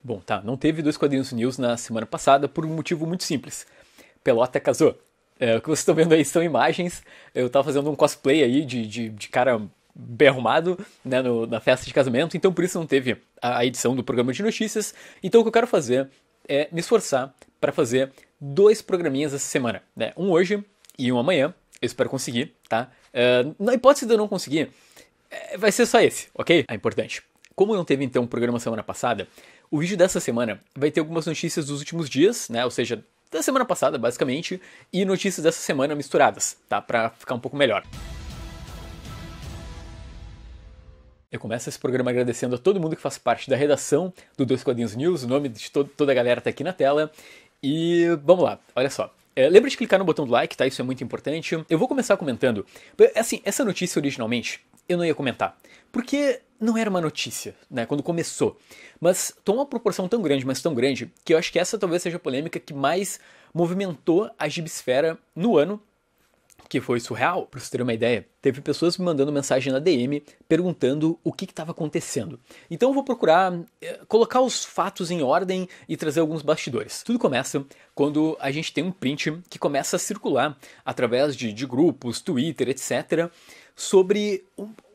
Bom, tá, não teve dois quadrinhos news na semana passada por um motivo muito simples. Pelota casou. O que vocês estão vendo aí são imagens. Eu tava fazendo um cosplay aí de cara bem arrumado, né, na festa de casamento, então por isso não teve a edição do programa de notícias. Então o que eu quero fazer é me esforçar para fazer dois programinhas essa semana, né? Um hoje e um amanhã. Eu espero conseguir, tá? Na hipótese de eu não conseguir, vai ser só esse, ok? É importante. Como não teve então um programa semana passada, o vídeo dessa semana vai ter algumas notícias dos últimos dias, né? Ou seja, da semana passada, basicamente, e notícias dessa semana misturadas, tá? Pra ficar um pouco melhor. Eu começo esse programa agradecendo a todo mundo que faz parte da redação do Dois Quadrinhos News, o nome de toda a galera tá aqui na tela. E vamos lá, olha só. Lembra de clicar no botão do like, tá? Isso é muito importante. Eu vou começar comentando. Assim, essa notícia originalmente eu não ia comentar, porque não era uma notícia, né? Quando começou. Mas tomou uma proporção tão grande, mas tão grande, que eu acho que essa talvez seja a polêmica que mais movimentou a gibisfera no ano, que foi surreal. Pra vocês terem uma ideia, teve pessoas me mandando mensagem na DM perguntando o que estava acontecendo. Então eu vou procurar colocar os fatos em ordem e trazer alguns bastidores. Tudo começa quando a gente tem um print que começa a circular através de grupos, Twitter, etc., sobre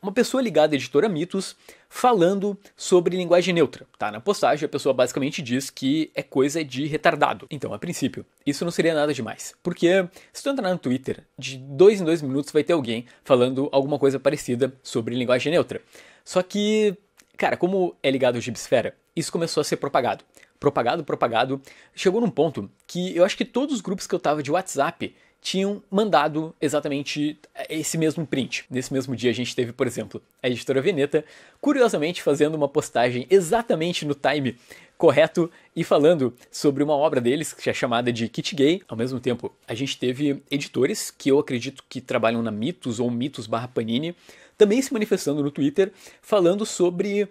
uma pessoa ligada à editora Mitos falando sobre linguagem neutra. Tá? Na postagem a pessoa basicamente diz que é coisa de retardado. Então, a princípio, isso não seria nada demais. Porque se tu entrar no Twitter, de 2 em 2 minutos vai ter alguém falando alguma coisa parecida sobre linguagem neutra. Só que, cara, como é ligado ao Gibsfera, isso começou a ser propagado. Propagado. Chegou num ponto que eu acho que todos os grupos que eu tava de WhatsApp tinham mandado exatamente esse mesmo print. Nesse mesmo dia a gente teve, por exemplo, a editora Veneta, curiosamente fazendo uma postagem exatamente no time correto e falando sobre uma obra deles, que é chamada de Kit Gay. Ao mesmo tempo, a gente teve editores, que eu acredito que trabalham na Mitos ou Mitos/Panini, também se manifestando no Twitter, falando sobre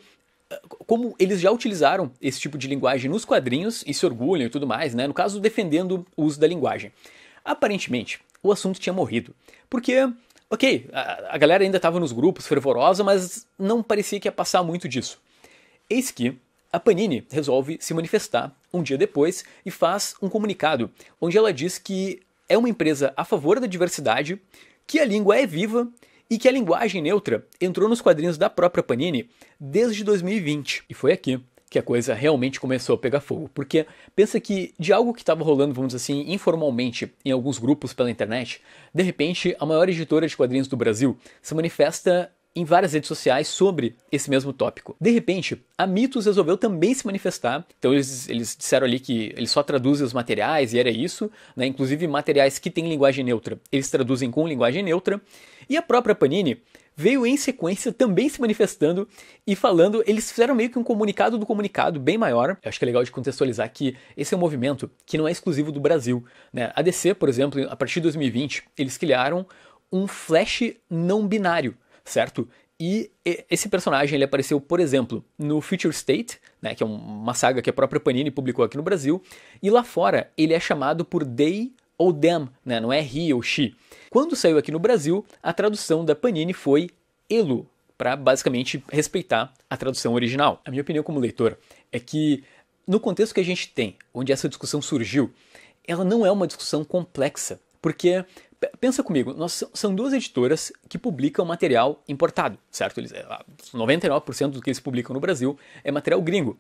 como eles já utilizaram esse tipo de linguagem nos quadrinhos e se orgulham e tudo mais, né? No caso, defendendo o uso da linguagem. Aparentemente, o assunto tinha morrido. Porque, ok, a galera ainda estava nos grupos, fervorosa, mas não parecia que ia passar muito disso. Eis que a Panini resolve se manifestar um dia depois e faz um comunicado onde ela diz que é uma empresa a favor da diversidade, que a língua é viva e que a linguagem neutra entrou nos quadrinhos da própria Panini desde 2020. E foi aqui que a coisa realmente começou a pegar fogo. Porque pensa que de algo que estava rolando, vamos dizer assim, informalmente em alguns grupos pela internet, de repente a maior editora de quadrinhos do Brasil se manifesta em várias redes sociais sobre esse mesmo tópico. De repente, a Mitos resolveu também se manifestar. Então eles disseram ali que eles só traduzem os materiais e era isso, né? Inclusive materiais que têm linguagem neutra, eles traduzem com linguagem neutra. E a própria Panini veio em sequência também se manifestando e falando, eles fizeram meio que um comunicado do comunicado bem maior. Eu acho que é legal de contextualizar que esse é um movimento que não é exclusivo do Brasil, né? A DC, por exemplo, a partir de 2020, eles criaram um Flash não binário, certo? E esse personagem ele apareceu, por exemplo, no Future State, né, que é uma saga que a própria Panini publicou aqui no Brasil, e lá fora ele é chamado por they ou them, né, não é he ou she. Quando saiu aqui no Brasil, a tradução da Panini foi Elo, para basicamente respeitar a tradução original. A minha opinião como leitor é que, no contexto que a gente tem, onde essa discussão surgiu, ela não é uma discussão complexa, porque pensa comigo, são duas editoras que publicam material importado, certo? 99% do que eles publicam no Brasil é material gringo.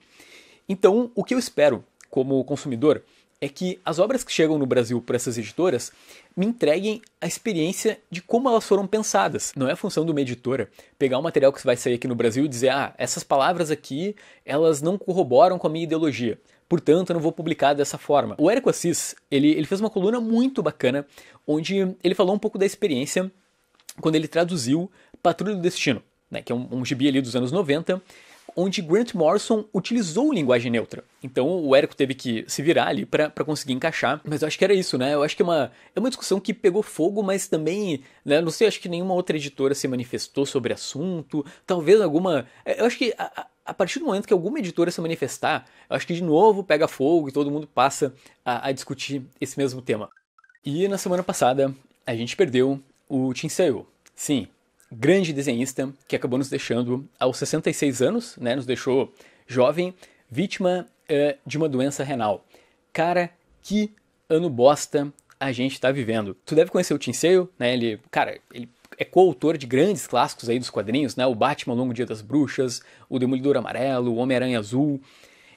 Então, o que eu espero como consumidor é que as obras que chegam no Brasil por essas editoras me entreguem a experiência de como elas foram pensadas. Não é função de uma editora pegar o material que vai sair aqui no Brasil e dizer essas palavras aqui, elas não corroboram com a minha ideologia. Portanto, eu não vou publicar dessa forma. O Érico Assis, ele fez uma coluna muito bacana, onde ele falou um pouco da experiência quando ele traduziu Patrulha do Destino, né, que é um gibi ali dos anos 90, onde Grant Morrison utilizou linguagem neutra. Então o Érico teve que se virar ali para conseguir encaixar. Mas eu acho que era isso, né? Eu acho que é uma discussão que pegou fogo, mas também, né, não sei, acho que nenhuma outra editora se manifestou sobre o assunto. Talvez alguma... Eu acho que a partir do momento que alguma editora se manifestar, eu acho que de novo pega fogo e todo mundo passa a discutir esse mesmo tema. E na semana passada, a gente perdeu o Tim Sale. Sim, grande desenhista que acabou nos deixando aos 66 anos, né, nos deixou jovem, vítima de uma doença renal. Cara, que ano bosta a gente tá vivendo. Tu deve conhecer o Tim Sale, né? Ele é coautor de grandes clássicos aí dos quadrinhos, né? O Batman Longo Dia das Bruxas, o Demolidor Amarelo, o Homem-Aranha Azul.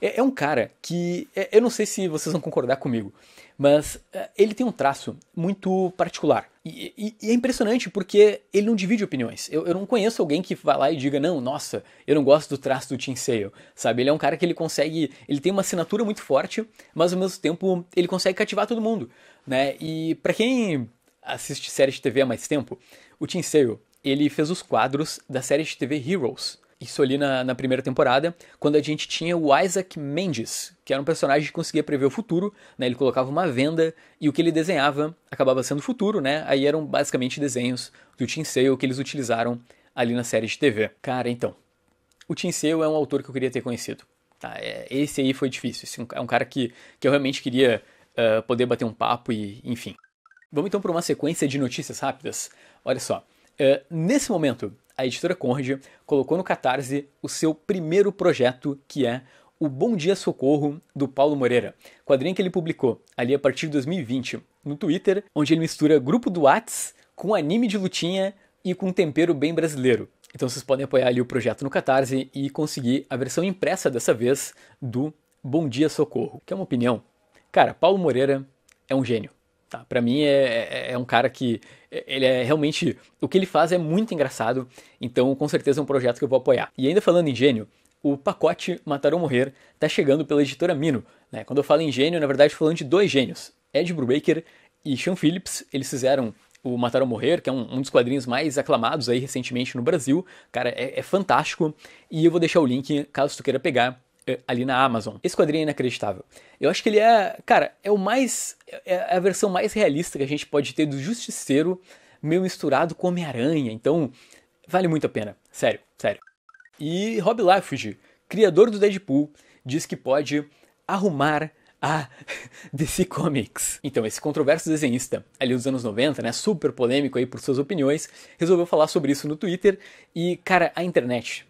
É um cara que, eu não sei se vocês vão concordar comigo, mas ele tem um traço muito particular. E é impressionante porque ele não divide opiniões. Eu não conheço alguém que vá lá e diga, não, nossa, eu não gosto do traço do Tim Sale, sabe? Ele é um cara que ele consegue, ele tem uma assinatura muito forte, mas ao mesmo tempo ele consegue cativar todo mundo, né? E pra quem assiste série de TV há mais tempo, o Tim Sale, ele fez os quadros da série de TV Heroes. Isso ali na primeira temporada, quando a gente tinha o Isaac Mendes, que era um personagem que conseguia prever o futuro, né? Ele colocava uma venda e o que ele desenhava acabava sendo o futuro, né? Aí eram basicamente desenhos do Tim Sale que eles utilizaram ali na série de TV. Cara, então, o Tim Sale é um autor que eu queria ter conhecido. Tá? Esse aí foi difícil. Esse é um cara que eu realmente queria poder bater um papo e, enfim. Vamos então para uma sequência de notícias rápidas. Olha só, nesse momento, a editora Conrad colocou no Catarse o seu primeiro projeto, que é o Bom Dia Socorro, do Paulo Moreira. Quadrinho que ele publicou ali a partir de 2020 no Twitter, onde ele mistura grupo do Whats com anime de lutinha e com um tempero bem brasileiro. Então vocês podem apoiar ali o projeto no Catarse e conseguir a versão impressa dessa vez do Bom Dia Socorro, que é uma opinião. Cara, Paulo Moreira é um gênio. Tá, pra mim é um cara que ele é realmente, o que ele faz é muito engraçado, então com certeza é um projeto que eu vou apoiar. E ainda falando em gênio, o pacote Matar ou Morrer tá chegando pela editora Mino, né? Quando eu falo em gênio, na verdade estou falando de dois gênios, Ed Brubaker e Sean Phillips. Eles fizeram o Matar ou Morrer, que é um dos quadrinhos mais aclamados aí recentemente no Brasil. Cara, é fantástico, e eu vou deixar o link caso tu queira pegar ali na Amazon. Esse quadrinho é inacreditável. Eu acho que ele cara, é a versão mais realista que a gente pode ter do Justiceiro, meio misturado com Homem-Aranha, então vale muito a pena, sério, sério. E Rob Liefeld, criador do Deadpool, diz que pode arrumar a DC Comics. Então, esse controverso desenhista, ali dos anos 90, né, super polêmico aí por suas opiniões, resolveu falar sobre isso no Twitter, e, cara, a internet,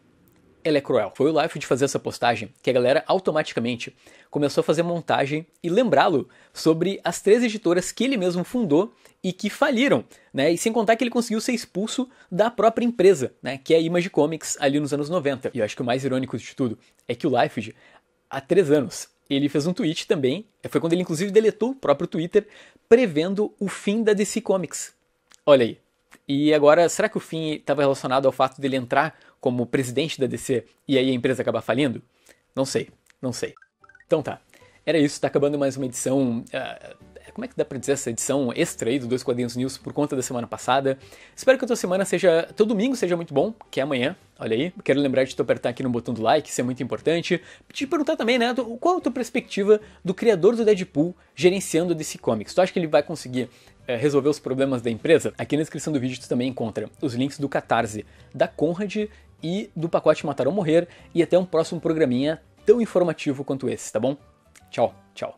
ela é cruel. Foi o Liefeld fazer essa postagem que a galera automaticamente começou a fazer montagem e lembrá-lo sobre as 3 editoras que ele mesmo fundou e que faliram, né? E sem contar que ele conseguiu ser expulso da própria empresa, né? Que é a Image Comics ali nos anos 90. E eu acho que o mais irônico de tudo é que o Liefeld, há 3 anos, ele fez um tweet também, foi quando ele inclusive deletou o próprio Twitter, prevendo o fim da DC Comics. Olha aí. E agora, será que o fim estava relacionado ao fato dele entrar como presidente da DC e aí a empresa acabar falindo? Não sei, não sei. Então tá, era isso, tá acabando mais uma edição, como é que dá pra dizer essa edição extra aí do Dois Quadrinhos News por conta da semana passada. Espero que a tua semana teu domingo seja muito bom, que é amanhã, olha aí. Quero lembrar de tu apertar aqui no botão do like, isso é muito importante. Te perguntar também, né, qual é a tua perspectiva do criador do Deadpool gerenciando a DC Comics? Tu acha que ele vai conseguir resolver os problemas da empresa? Aqui na descrição do vídeo tu também encontra os links do Catarse, da Conrad e do pacote Matar ou Morrer, e até um próximo programinha tão informativo quanto esse, tá bom? Tchau, tchau.